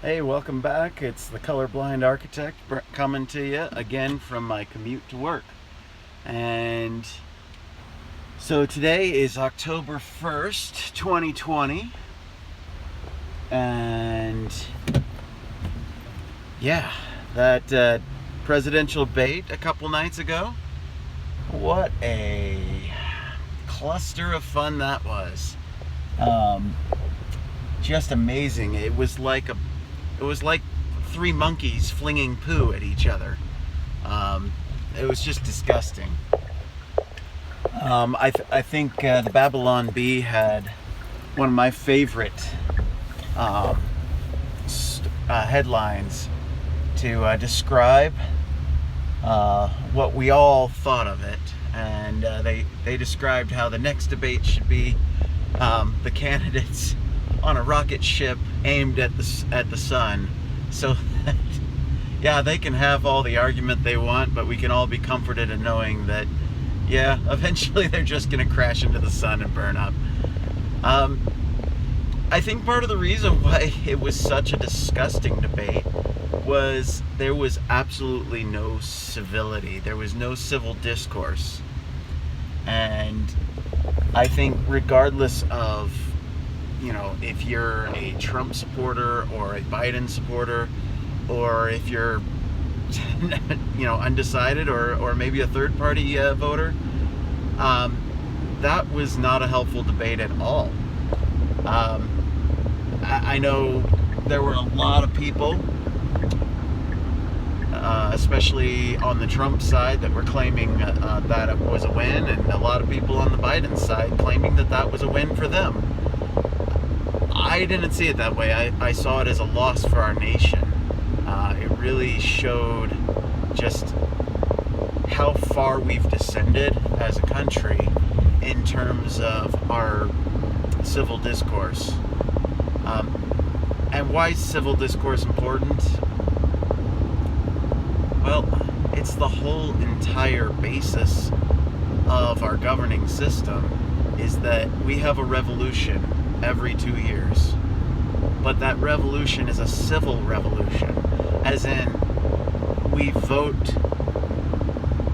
Hey, welcome back. It's the Colorblind Architect coming to you again from my commute to work. And so today is October 1st, 2020. And yeah, that presidential debate a couple nights ago. What a cluster of fun that was. Just amazing. It was like three monkeys flinging poo at each other. It was just disgusting. I think the Babylon Bee had one of my favorite headlines to describe what we all thought of it, and they described how the next debate should be the candidates on a rocket ship aimed at the sun, so that, yeah, they can have all the argument they want, but we can all be comforted in knowing that, yeah, eventually they're just going to crash into the sun and burn up. I think part of the reason why it was such a disgusting debate was there was absolutely no civility. There was no civil discourse. And I think regardless of, if you're a Trump supporter or a Biden supporter, or if you're, undecided or maybe a third party voter, that was not a helpful debate at all. I know there were a lot of people, especially on the Trump side, that were claiming that it was a win, and a lot of people on the Biden side claiming that was a win for them. I didn't see it that way. I saw it as a loss for our nation. It really showed just how far we've descended as a country in terms of our civil discourse. And why is civil discourse important? Well, it's the whole entire basis of our governing system, is that we have a revolution every 2 years. But that revolution is a civil revolution, as in we vote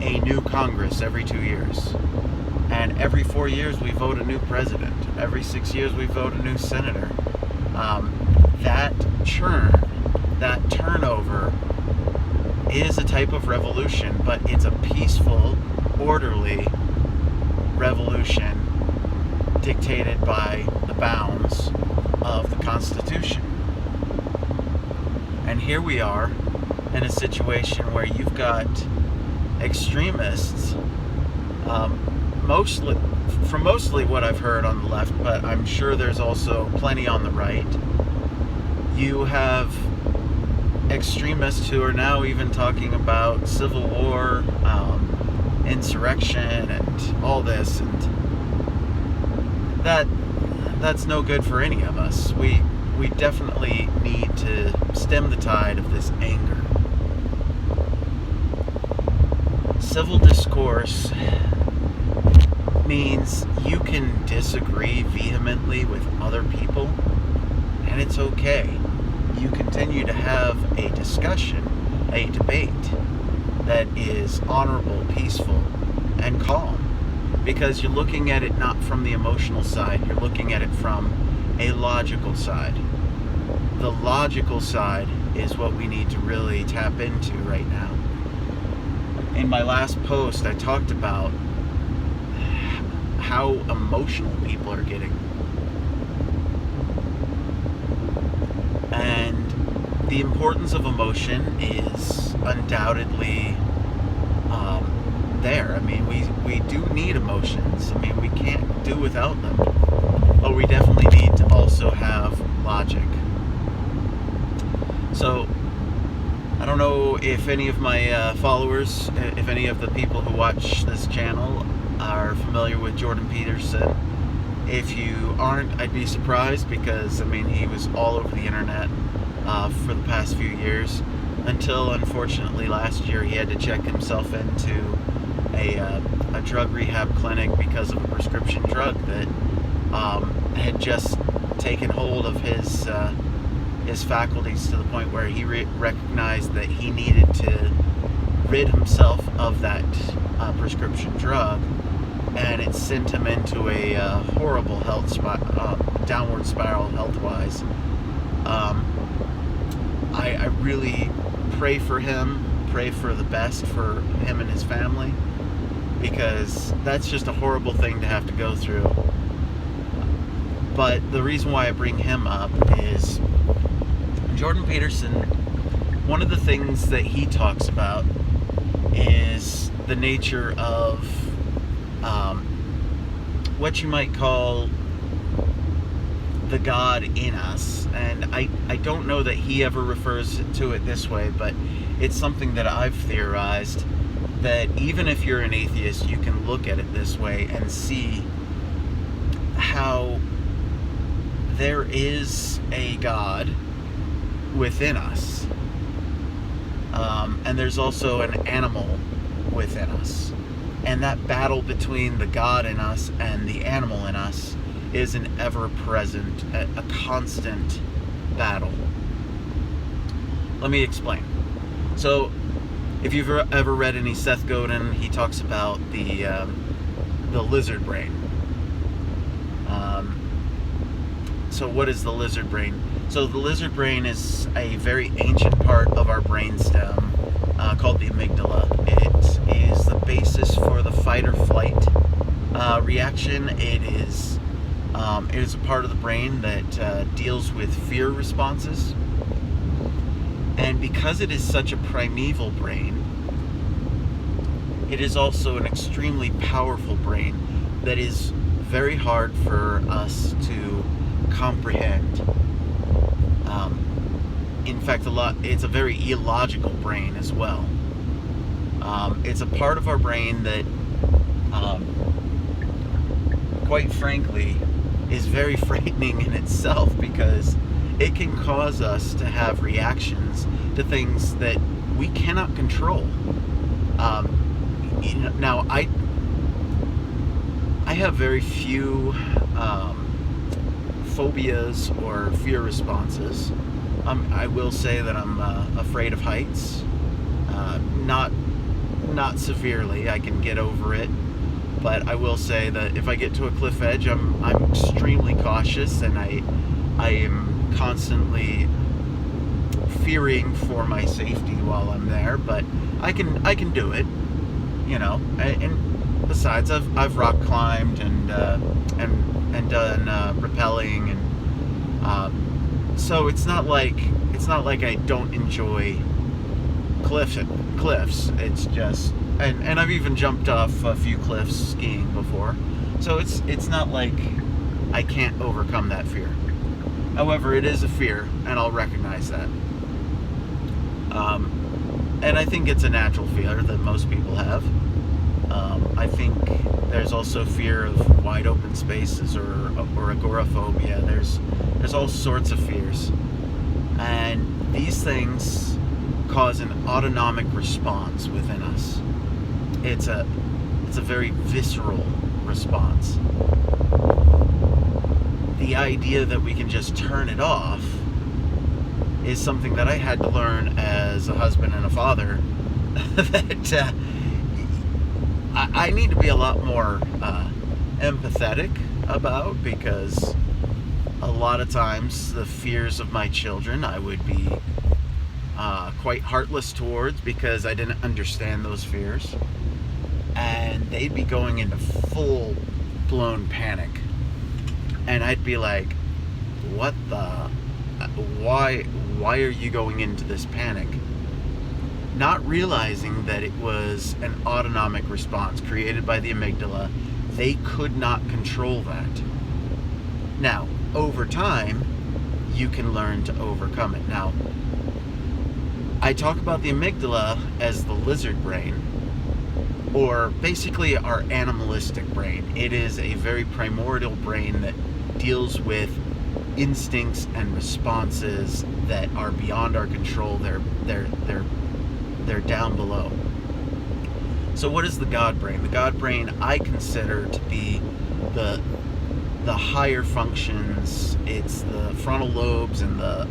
a new Congress every 2 years. And every 4 years we vote a new president. Every 6 years we vote a new senator. That churn, that turnover is a type of revolution, but it's a peaceful, orderly revolution dictated by the bounds of the Constitution. And here we are in a situation where you've got extremists, mostly what I've heard on the left, but I'm sure there's also plenty on the right. You have extremists who are now even talking about civil war, insurrection, and all this, and that's no good for any of us. We definitely need to stem the tide of this anger. Civil discourse means you can disagree vehemently with other people, and it's okay. You continue to have a discussion, a debate that is honorable, peaceful, and calm, because you're looking at it not from the emotional side, you're looking at it from a logical side. The logical side is what we need to really tap into right now. In my last post, I talked about how emotional people are getting. And the importance of emotion is undoubtedly there. I mean, we do need emotions. I mean, we can't do without them. But we definitely need to also have logic. So, I don't know if any of my followers, if any of the people who watch this channel are familiar with Jordan Peterson. If you aren't, I'd be surprised, because, I mean, he was all over the internet for the past few years, until, unfortunately, last year he had to check himself into a drug rehab clinic because of a prescription drug that had just taken hold of his his faculties to the point where he recognized that he needed to rid himself of that prescription drug, and it sent him into a horrible downward spiral health-wise. I really pray for him, pray for the best for him and his family, because that's just a horrible thing to have to go through. But the reason why I bring him up is Jordan Peterson, one of the things that he talks about is the nature of what you might call the God in us. And I don't know that he ever refers to it this way, but it's something that I've theorized, that even if you're an atheist, you can look at it this way and see how there is a God within us. And there's also an animal within us. And that battle between the God in us and the animal in us is an ever-present, a constant battle. Let me explain. So, if you've ever read any Seth Godin, he talks about the lizard brain. So what is the lizard brain? So the lizard brain is a very ancient part of our brainstem called the amygdala. It is the basis for the fight or flight reaction. It is a part of the brain that deals with fear responses. And because it is such a primeval brain, it is also an extremely powerful brain that is very hard for us to comprehend. In fact, it's a very illogical brain as well. It's a part of our brain that, quite frankly, is very frightening in itself, because it can cause us to have reactions to things that we cannot control. Now, I have very few phobias or fear responses. I will say that I'm afraid of heights. Not severely. I can get over it. But I will say that if I get to a cliff edge, I'm extremely cautious, and I am constantly fearing for my safety while I'm there. But I can do it, you know. And besides, I've rock climbed and done rappelling, and so it's not like I don't enjoy cliffs. It's just, and I've even jumped off a few cliffs skiing before, so it's not like I can't overcome that fear. However, it is a fear, and I'll recognize that. And I think it's a natural fear that most people have. I think there's also fear of wide open spaces or agoraphobia. There's all sorts of fears, and these things cause an autonomic response within us. It's a very visceral response. The idea that we can just turn it off is something that I had to learn as a husband and a father, that I need to be a lot more empathetic about, because a lot of times the fears of my children I would be quite heartless towards, because I didn't understand those fears, and they'd be going into full-blown panic, and I'd be like, what the, why are you going into this panic? Not realizing that it was an autonomic response created by the amygdala. They could not control that. Now, over time, you can learn to overcome it. Now, I talk about the amygdala as the lizard brain, or basically our animalistic brain. It is a very primordial brain that deals with instincts and responses that are beyond our control. They're down below. So what is the God brain? The God brain I consider to be the higher functions. It's the frontal lobes and the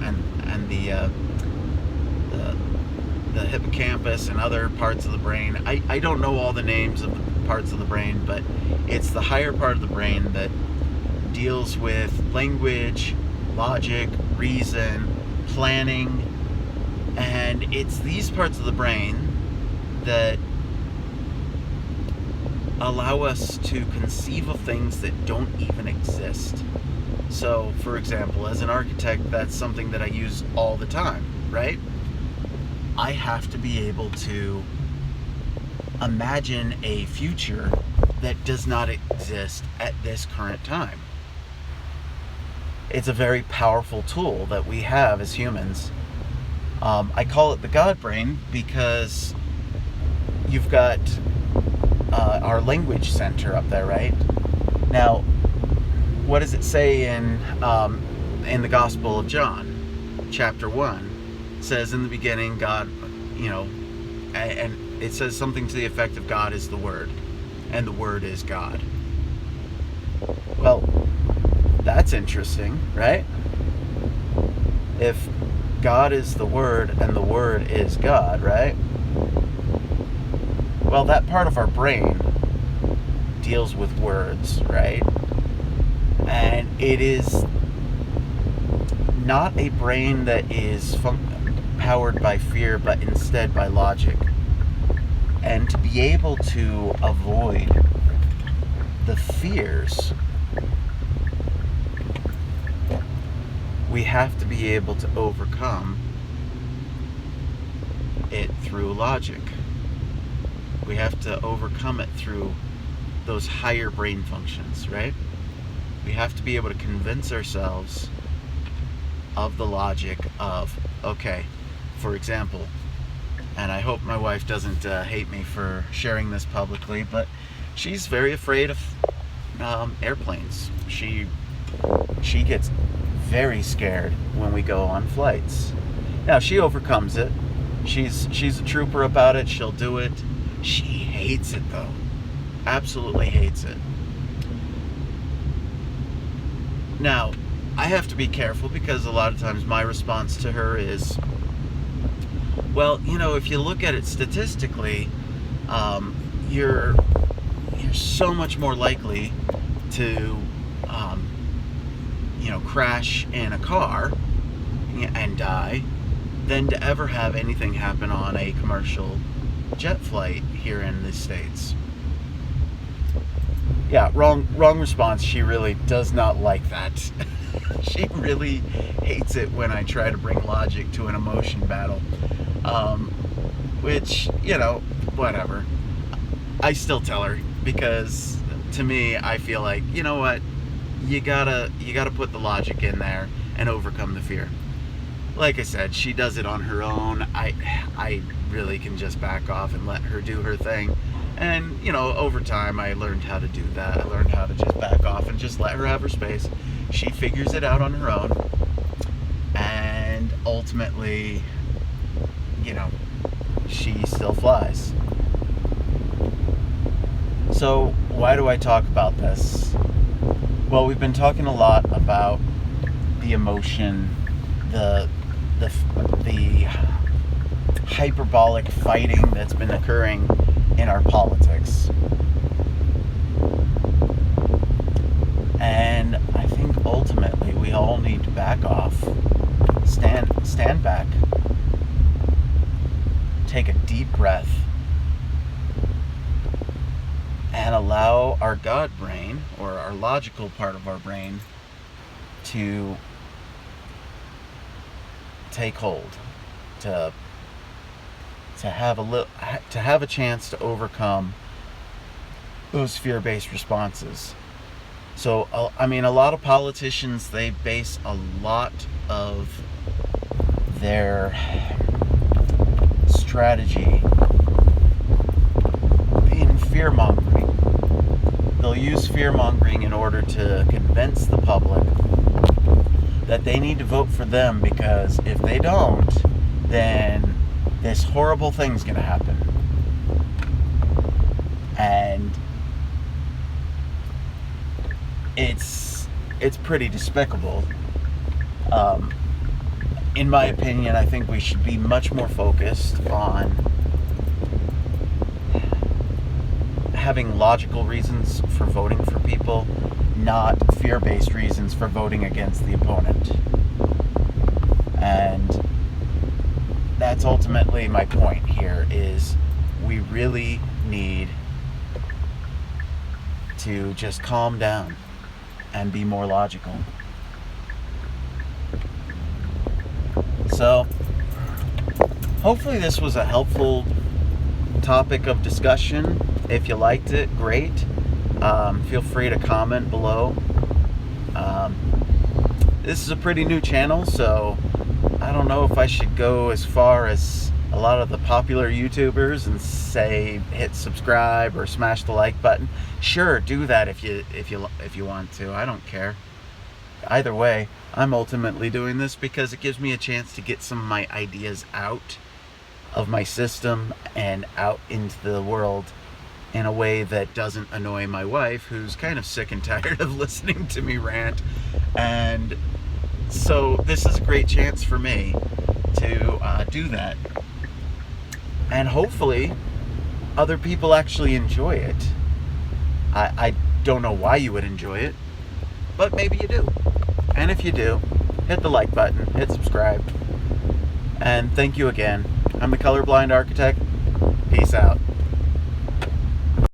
hippocampus and other parts of the brain. I don't know all the names of the parts of the brain, but it's the higher part of the brain that deals with language, logic, reason, planning, and it's these parts of the brain that allow us to conceive of things that don't even exist. So, for example, as an architect, that's something that I use all the time, right? I have to be able to imagine a future that does not exist at this current time. It's a very powerful tool that we have as humans. I call it the GodBrain because you've got our language center up there, right? Now, what does it say in the Gospel of John, chapter 1? It says, in the beginning, God, and it says something to the effect of God is the Word, and the Word is God. Well, that's interesting, right? If God is the Word and the Word is God, right? Well, that part of our brain deals with words, right? And it is not a brain that is powered by fear, but instead by logic. And to be able to avoid the fears, we have to be able to overcome it through logic. We have to overcome it through those higher brain functions, right? We have to be able to convince ourselves of the logic of, okay, for example, and I hope my wife doesn't hate me for sharing this publicly, but she's very afraid of airplanes. She gets very scared when we go on flights. Now, she overcomes it. She's a trooper about it. She'll do it. She hates it, though. Absolutely hates it. Now, I have to be careful because a lot of times my response to her is, well, if you look at it statistically, you're so much more likely to, crash in a car and die than to ever have anything happen on a commercial jet flight here in the States. Yeah, wrong response. She really does not like that. She really hates it when I try to bring logic to an emotion battle. Which, whatever. I still tell her because to me, I feel like, you know what? You gotta put the logic in there and overcome the fear. Like I said, she does it on her own. I really can just back off and let her do her thing. And, over time I learned how to do that. I learned how to just back off and just let her have her space. She figures it out on her own. And ultimately, she still flies. So, why do I talk about this? Well, we've been talking a lot about the emotion, the hyperbolic fighting that's been occurring in our politics. And I think ultimately we all need to back off, stand back, take a deep breath, and allow our God brain, or our logical part of our brain, to take hold, to have a chance to overcome those fear-based responses. So, a lot of politicians, they base a lot of their strategy in fear-mongering. They'll use fear-mongering in order to convince the public that they need to vote for them, because if they don't, then this horrible thing's going to happen. And it's it's pretty despicable. In my opinion, I think we should be much more focused on having logical reasons for voting for people, not fear-based reasons for voting against the opponent. And that's ultimately my point here, is we really need to just calm down and be more logical. So, hopefully this was a helpful topic of discussion. If you liked it, great. Feel free to comment below. This is a pretty new channel, so I don't know if I should go as far as a lot of the popular YouTubers and say hit subscribe or smash the like button. Sure, do that if you want to. I don't care. Either way, I'm ultimately doing this because it gives me a chance to get some of my ideas out of my system and out into the world in a way that doesn't annoy my wife, who's kind of sick and tired of listening to me rant. And so this is a great chance for me to do that. And hopefully other people actually enjoy it. I don't know why you would enjoy it, but maybe you do. And if you do, hit the like button, hit subscribe. And thank you again. I'm the Colorblind Architect. Peace out.